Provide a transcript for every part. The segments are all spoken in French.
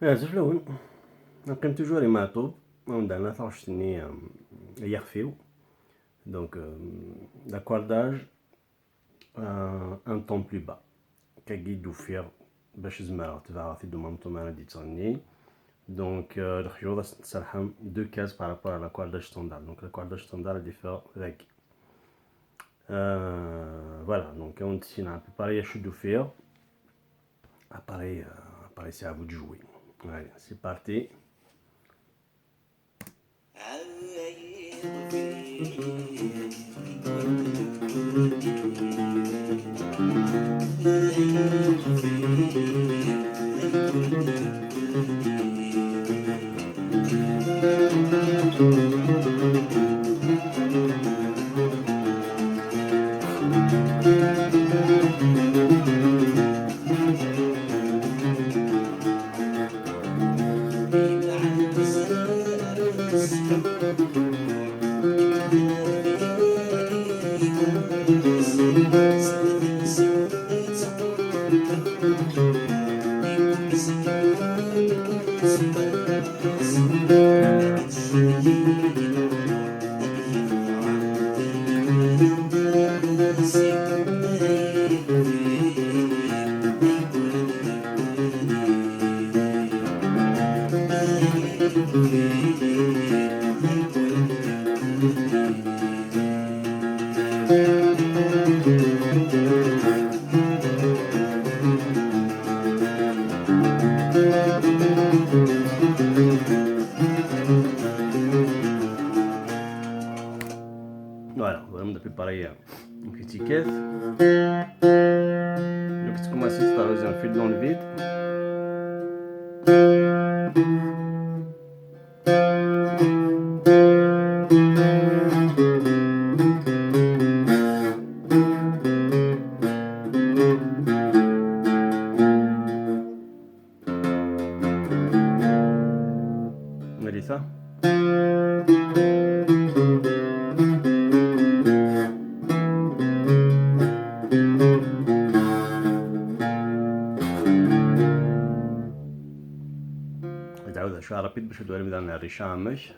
زفلون نقيم توجور يماطوب وندعنا ثغشتني يخفيو دونك لاكوارداج ان طون بلو با كاكي دوفير باش زمرا تبع في دومامتو معنا دي تغني دونك الخيوط تسرحم دو كاز بارابور على لاكوارداج ستوندار دونك لاكوارداج ستوندار ديفير ذاكي فوالا دونك on dessine un peu pareil à chute d'offrir. Pareil, c'est à vous de jouer. Allez, c'est parti. Voilà, on a préparé une petite caisse. Donc, tu commences à arroser un fil dans le vide. On a dit ça. تعود شوية رابيد باش تدور مثلا الريشة مش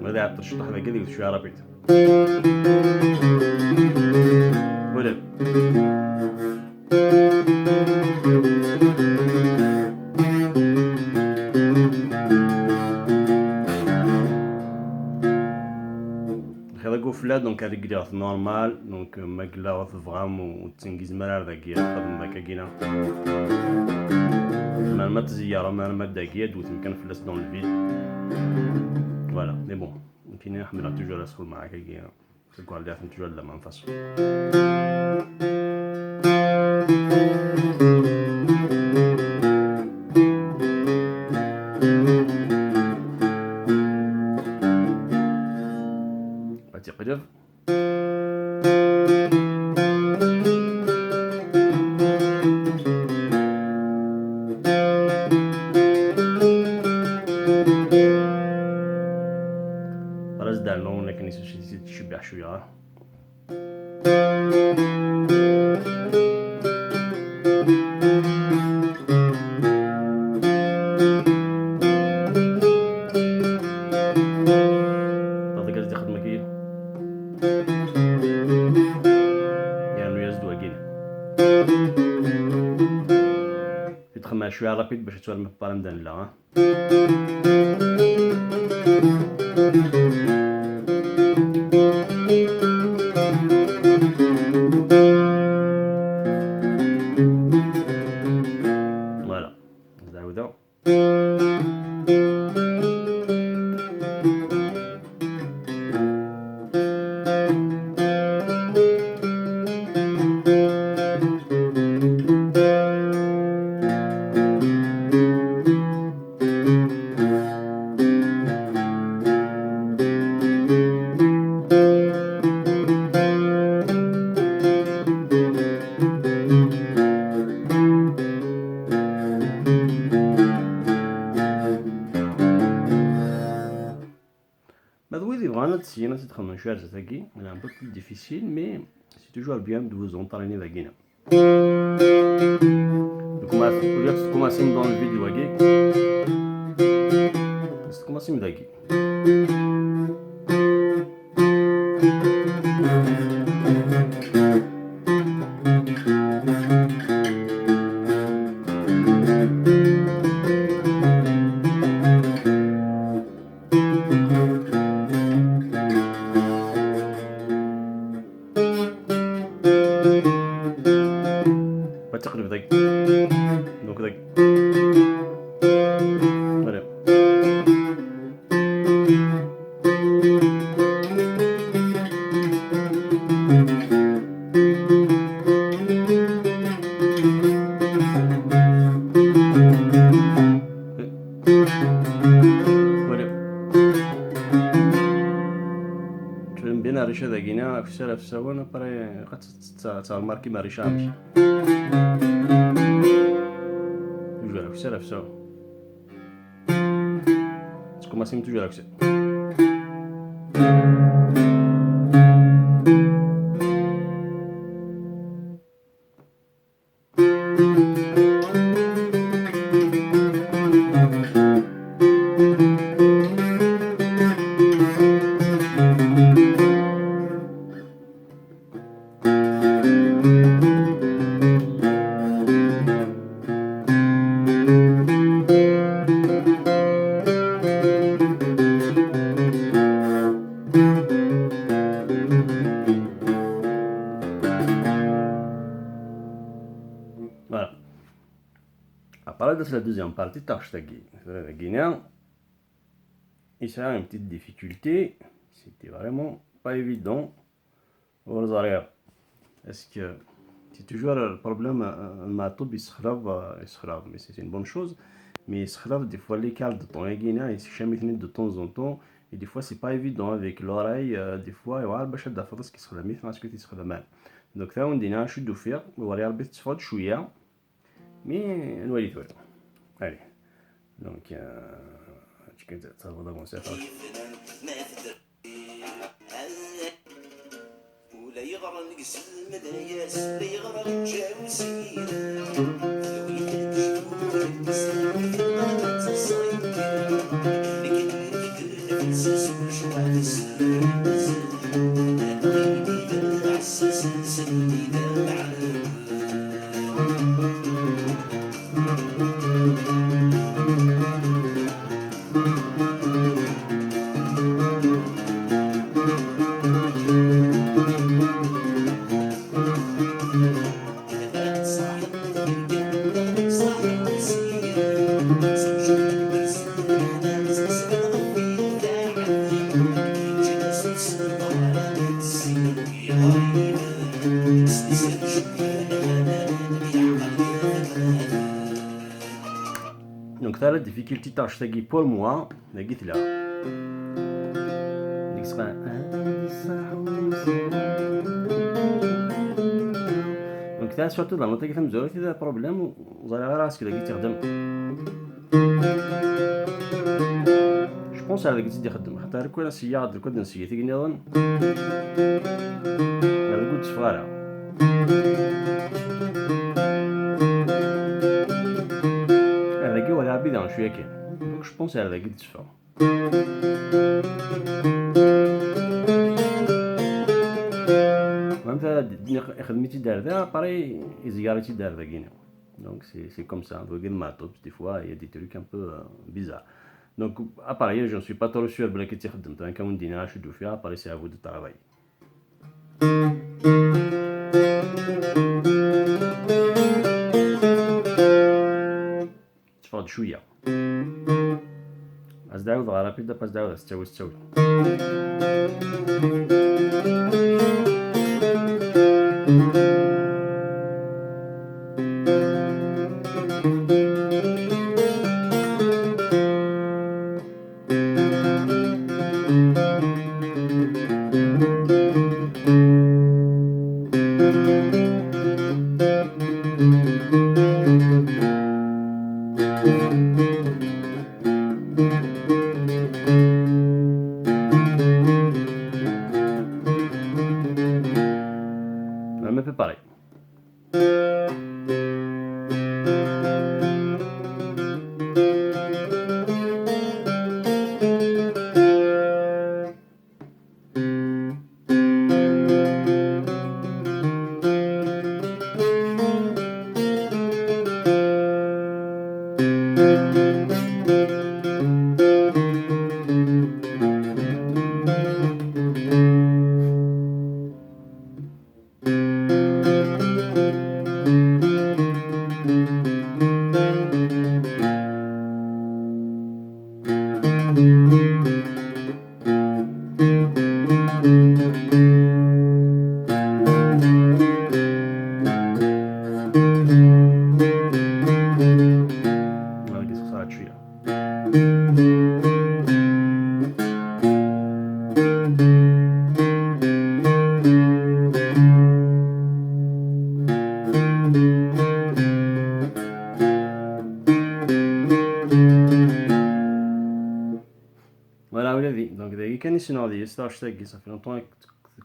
وإذا عطر الشطح ذا كذي شوية رابيد ولد هذا قفلة دونك هذيك ديال نورمال دونك ماكلا وثفغام وتنجز مرار ذاكيا قبل ما كاكينا ما تزيارة ما داكيا دوت مكان فلاس دون الفيد فوالا مي بون كاينين حملها توجور اسكول معاك كاكيا سكو على دافن توجور لا منفصل تقدر خلاص دعنا لكن يصير تشبع شويه تخمم شويه رابيد باش تولي مبارا مدلله ها فوالا نزعودو تسينا تخمم شويه تاكي انا un peu plus difficile mais c'est toujours bien de vous entraîner la guina. Donc ولا تكوماسي من دون الفيديو هاكي تكوماسي من داكي تقلب داك دونك داك فوالا بين ريشة داكينا في السلف سوانا بري قد تماركي ما ريشة عامش toujours avec ça, ça. Je commence toujours avec ça. Voilà. À parler de la deuxième partie, la Guinée, il y a une petite difficulté, c'était vraiment pas évident. Est-ce que c'est toujours le problème, il se mais c'est une bonne chose, mais il se des fois l'écart de ton Guinée, il se chemine de temps en temps, et des fois c'est pas évident avec l'oreille, des fois il y a un peu de choses qui se remettent, parce que tu se mal. Donc là on dit je suis faire, on va regarder ce que tu fais. Mais on va y aller. Allez. Donc, tu peux ça va commencer à faire. Donc ça la difficulté تاعي pour moi لقيت لها ديك الصغيرة دونك تا سورتو لا نوطا كيفهم مزوري تي بروبليم وزاري غير راسك لقيت تخدم جو بونس على لقيت يخدم خاطر كون السياط الكود نسيتي كنيضن هذا قلت صغيرة هذاكي ولا بيدان شويه كاين دونك جو بونس هذاكي تشفى فهمت خدمتي دارتها باري زيارتي دارتها كاينه دونك سي كوم سا فوق الماتوب دي فوا يا دي تروك ان بو بيزار دونك اباري جو سوي با ترو سور بلا كي خدمت انا كون دينا شدو فيها اباري سي افو دو طرافاي تفرض شويه از داود غرابيدا باس داود استوي Donc, il y a des scénarios, ça fait longtemps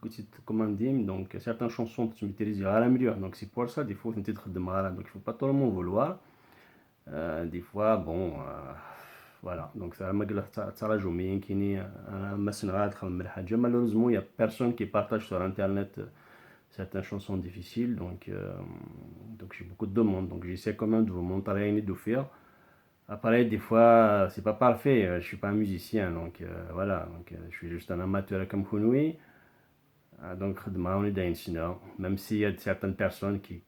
que tu te commandes, donc certaines chansons tu maîtrises à la meilleure. Donc, c'est pour ça, des fois, tu te de mal, donc il faut pas tout le monde vouloir. Des fois, bon, voilà. Donc, ça la journée, qui est malheureusement, il n'y a personne qui partage sur Internet certaines chansons difficiles. Donc j'ai beaucoup de demandes. Donc, j'essaie quand même de vous montrer et de faire. Après, des fois, c'est pas parfait. Je suis pas un musicien, donc voilà. Donc, je suis juste un amateur comme Khounoui. Donc, on est dans une sinon. Même s'il y a certaines personnes qui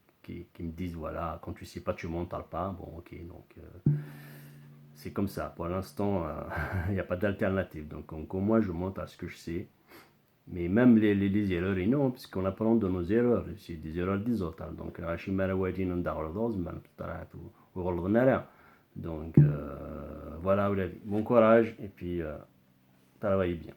me disent, voilà, quand tu sais pas, tu montes pas. Bon, ok, donc c'est comme ça. Pour l'instant, il n'y a pas d'alternative. Donc, au moins, je monte à ce que je sais. Mais même les erreurs, et non, puisqu'on apprend de nos erreurs. C'est des erreurs des autres. Donc, Hachimara Wadin and Darroz, ou Roldanara. Donc, voilà, bon courage et puis travaillez bien.